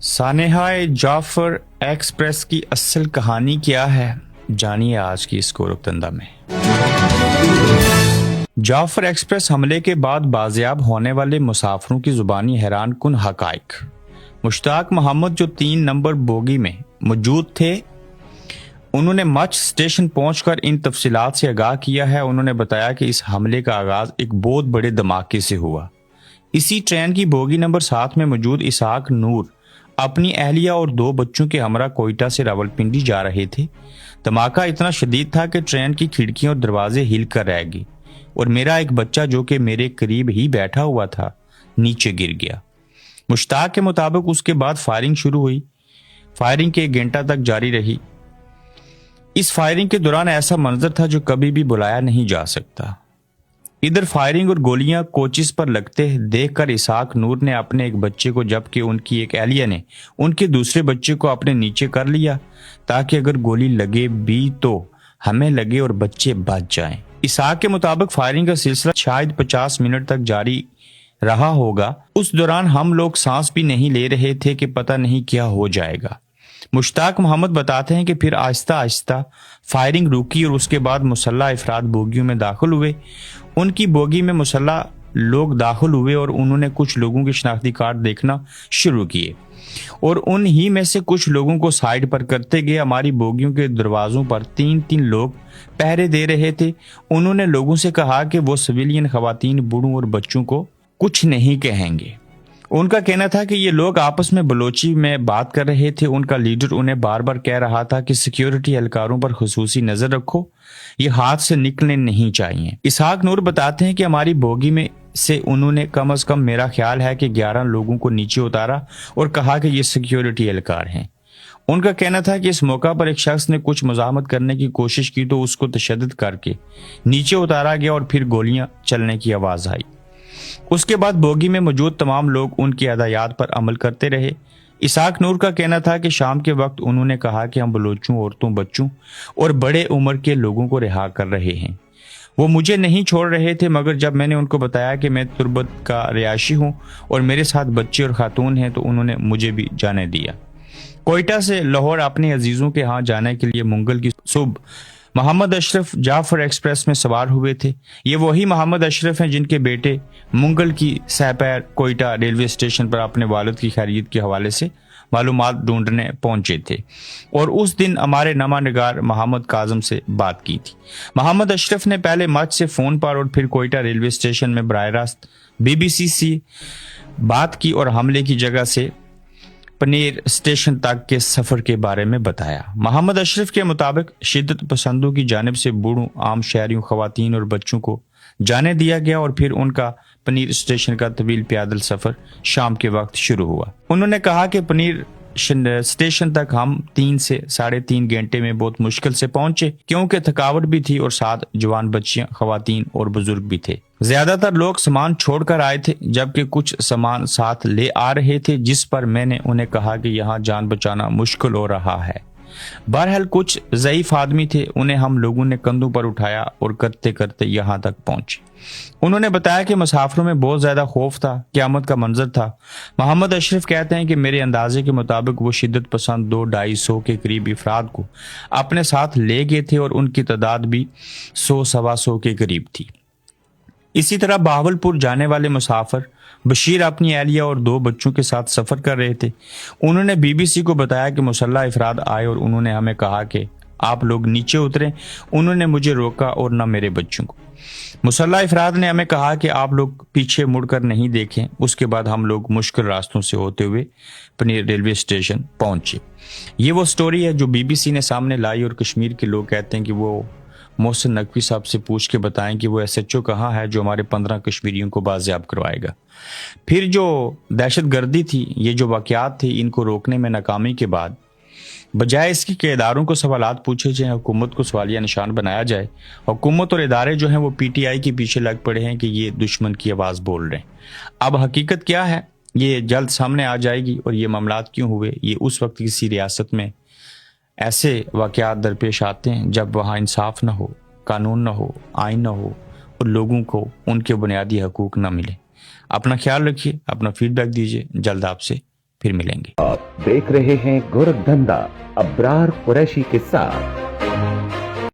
سانحۂ جعفر express کی اصل کہانی کیا ہے؟ جانیے آج کی اس گورکھدنڈا میں۔ جعفر ایکسپریس حملے کے بعد بازیاب ہونے والے مسافروں کی زبانی حیران کن حقائق۔ مشتاق محمد جو 3 نمبر بوگی میں موجود تھے، انہوں نے مچ اسٹیشن پہنچ کر ان تفصیلات سے آگاہ کیا ہے۔ انہوں نے بتایا کہ اس حملے کا آغاز ایک بہت بڑے دھماکے سے ہوا۔ اسی ٹرین کی بوگی نمبر 7 میں موجود اسحاق نور اپنی اہلیہ اور 2 بچوں کے ہمراہ کوئٹہ سے راولپنڈی جا رہے تھے۔ دھماکہ اتنا شدید تھا کہ ٹرین کی کھڑکیاں اور دروازے ہل کر رہ گئے اور میرا ایک بچہ جو کہ میرے قریب ہی بیٹھا ہوا تھا نیچے گر گیا۔ مشتاق کے مطابق اس کے بعد فائرنگ شروع ہوئی۔ فائرنگ کے 1 گھنٹہ تک جاری رہی۔ اس فائرنگ کے دوران ایسا منظر تھا جو کبھی بھی بلایا نہیں جا سکتا۔ ادھر فائرنگ اور گولیاں کوچز پر لگتے دیکھ کر اسحاق نور نے اپنے ایک بچے کو جبکہ ان کی ایک اہلیہ نے ان کے دوسرے بچے کو اپنے نیچے کر لیا تاکہ اگر گولی لگے بھی تو ہمیں لگے اور بچے بچ جائیں۔ اسحاق کے مطابق فائرنگ کا سلسلہ شاید 50 منٹ تک جاری رہا ہوگا۔ اس دوران ہم لوگ سانس بھی نہیں لے رہے تھے کہ پتہ نہیں کیا ہو جائے گا۔ مشتاق محمد بتاتے ہیں کہ پھر آہستہ آہستہ فائرنگ رکی اور اس کے بعد مسلح افراد بوگیوں میں داخل ہوئے۔ ان کی بوگی میں مسلح لوگ داخل ہوئے اور انہوں نے کچھ لوگوں کے شناختی کارڈ دیکھنا شروع کیے اور ان ہی میں سے کچھ لوگوں کو سائیڈ پر کرتے گئے۔ ہماری بوگیوں کے دروازوں پر 3 لوگ پہرے دے رہے تھے۔ انہوں نے لوگوں سے کہا کہ وہ سویلین خواتین، بوڑھوں اور بچوں کو کچھ نہیں کہیں گے۔ ان کا کہنا تھا کہ یہ لوگ آپس میں بلوچی میں بات کر رہے تھے۔ ان کا لیڈر انہیں بار بار کہہ رہا تھا کہ سیکیورٹی اہلکاروں پر خصوصی نظر رکھو، یہ ہاتھ سے نکلنے نہیں چاہیے۔ اسحاق نور بتاتے ہیں کہ ہماری بوگی میں سے انہوں نے کم از کم میرا خیال ہے کہ 11 لوگوں کو نیچے اتارا اور کہا کہ یہ سیکیورٹی اہلکار ہیں۔ ان کا کہنا تھا کہ اس موقع پر ایک شخص نے کچھ مزاحمت کرنے کی کوشش کی تو اس کو تشدد کر کے نیچے اتارا گیا اور پھر گولیاں چلنے کی آواز آئی۔ اس کے بعد بوگی میں موجود تمام لوگ ان کی ہدایات پر عمل کرتے رہے۔ اسحاق نور کا کہنا تھا کہ شام کے وقت انہوں نے کہا کہ ہم بلوچوں، عورتوں، بچوں اور بڑے عمر کے لوگوں کو رہا کر رہے ہیں۔ وہ مجھے نہیں چھوڑ رہے تھے، مگر جب میں نے ان کو بتایا کہ میں تربت کا رہائشی ہوں اور میرے ساتھ بچے اور خاتون ہیں تو انہوں نے مجھے بھی جانے دیا۔ کوئٹہ سے لاہور اپنے عزیزوں کے ہاں جانے کے لیے منگل کی صبح محمد اشرف جعفر ایکسپریس میں سوار ہوئے تھے۔ یہ وہی محمد اشرف ہیں جن کے بیٹے منگل کی سہپیر کوئٹہ ریلوے اسٹیشن پر اپنے والد کی خیریت کے حوالے سے معلومات ڈھونڈنے پہنچے تھے اور اس دن ہمارے نامہ نگار محمد کاظم سے بات کی تھی۔ محمد اشرف نے پہلے مچ سے فون پر اور پھر کوئٹہ ریلوے اسٹیشن میں براہ راست BBC سے بات کی اور حملے کی جگہ سے پنیر اسٹیشن تک کے سفر کے بارے میں بتایا۔ محمد اشرف کے مطابق شدت پسندوں کی جانب سے بوڑھوں، عام شہریوں، خواتین اور بچوں کو جانے دیا گیا اور پھر ان کا پنیر اسٹیشن کا طویل پیادل سفر شام کے وقت شروع ہوا۔ انہوں نے کہا کہ پنیر اسٹیشن تک ہم 3 سے 3.5 گھنٹے میں بہت مشکل سے پہنچے کیونکہ تھکاوٹ بھی تھی اور ساتھ جوان بچیاں، خواتین اور بزرگ بھی تھے۔ زیادہ تر لوگ سامان چھوڑ کر آئے تھے جبکہ کچھ سامان ساتھ لے آ رہے تھے، جس پر میں نے انہیں کہا کہ یہاں جان بچانا مشکل ہو رہا ہے۔ بہرحال کچھ ضعیف آدمی تھے، انہیں ہم لوگوں نے کندھوں پر اٹھایا اور کرتے کرتے یہاں تک پہنچے۔ انہوں نے بتایا کہ مسافروں میں بہت زیادہ خوف تھا، قیامت کا منظر تھا۔ محمد اشرف کہتے ہیں کہ میرے اندازے کے مطابق وہ شدت پسند 200-250 کے قریب افراد کو اپنے ساتھ لے گئے تھے اور ان کی تعداد بھی 100-125 کے قریب تھی۔ اسی طرح بہاولپور جانے والے مسافر بشیر اپنی اہلیہ اور 2 بچوں کے ساتھ سفر کر رہے تھے۔ انہوں نے BBC کو بتایا کہ مسلح افراد آئے اور انہوں نے ہمیں کہا کہ آپ لوگ نیچے اتریں۔ انہوں نے مجھے روکا اور نہ میرے بچوں کو۔ مسلح افراد نے ہمیں کہا کہ آپ لوگ پیچھے مڑ کر نہیں دیکھیں۔ اس کے بعد ہم لوگ مشکل راستوں سے ہوتے ہوئے پنیر ریلوے اسٹیشن پہنچے۔ یہ وہ سٹوری ہے جو BBC نے سامنے لائی اور کشمیر کے لوگ کہتے ہیں کہ وہ محسن نقوی صاحب سے پوچھ کے بتائیں کہ وہ SHO کہاں ہے جو ہمارے 15 کشمیریوں کو بازیاب کروائے گا۔ پھر جو دہشت گردی تھی، یہ جو واقعات تھے، ان کو روکنے میں ناکامی کے بعد بجائے اس کی کہ اداروں کو سوالات پوچھے جائیں، حکومت کو سوالیہ نشان بنایا جائے، حکومت اور ادارے جو ہیں وہ PTI کے پیچھے لگ پڑے ہیں کہ یہ دشمن کی آواز بول رہے ہیں۔ اب حقیقت کیا ہے یہ جلد سامنے آ جائے گی، اور یہ معاملات کیوں ہوئے، یہ اس وقت کسی ریاست میں ایسے واقعات درپیش آتے ہیں جب وہاں انصاف نہ ہو، قانون نہ ہو، آئین نہ ہو اور لوگوں کو ان کے بنیادی حقوق نہ ملے۔ اپنا خیال رکھیے، اپنا فیڈ بیک دیجیے، جلد آپ سے پھر ملیں گے۔ آپ دیکھ رہے ہیں گورکھ دھندا ابرار قریشی کے ساتھ۔